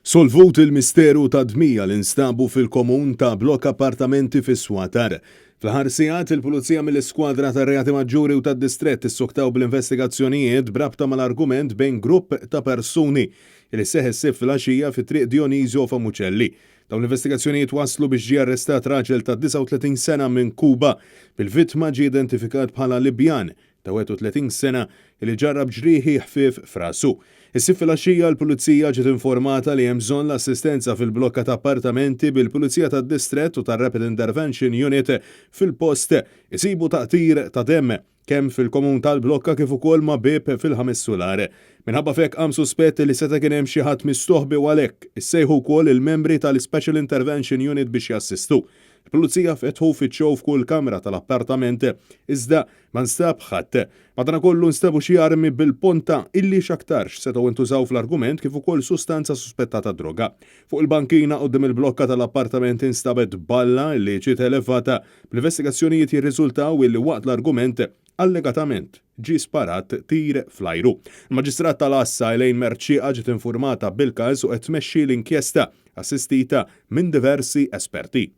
Solvut il-misteru ta' dmija li nstabu fil-komun ta' blok appartamenti fis-Swatar. Fl-ħarsijat il-Pulizija mill-Iskwadra ta' Reati Maġġuri u tad-Distrett issuktaw bl-investigazzjonijiet brabta mal-argument bejn grupp ta' persuni li seħessib fil-għaxija fi triq Dionizio Famucelli. Dawn l-investigazzjonijiet waslu biex ġie arrestat raġel ta' 39 sena minn Kuba bil-vittma ġie identifikat bħala Libjan ta' 31 sena li ġarrab ġrieħi ħfief f'rasu. Issib fil-għaxija l-Pulizija ġiet informata li hemm bżonn l-assistenza fil-blokka ta' appartamenti bil-Pulizija tad-Distrett u tar-Rapid Intervention Unit fil-post isibu taqtir ta' demm kemm fil-komun tal-blokka kif ukoll ma' bib fil-ħames solar. Minħabba fek hemm suspett li seta' kien hemm xi ħadd mistoħbi u għalhekk issejħu wkoll il-membri tal-Special Intervention Unit biex jassistu. Il-Pulizija fetħu fiċċew f'kull kamra tal-appartament iżda ma nstab ħadd. Madankollu nstabu xi armi bil-ponta illi x'aktarx setgħu intużaw fl-argument kif ukoll sustanza suspettata droga. Fuq il-bankina quddiem il-blokka tal-appartament instabet balla li ġiet elevata bl-investigazzjonijiet jirriżultaw illi waqt l-argument allegatament ġie sparat tir fl-ajru. Il-Maġistrat tal-Assa Elaine Merċieqa ġiet informata bil-każ u qed tmexxi l-inkjesta assistita minn diversi esperti.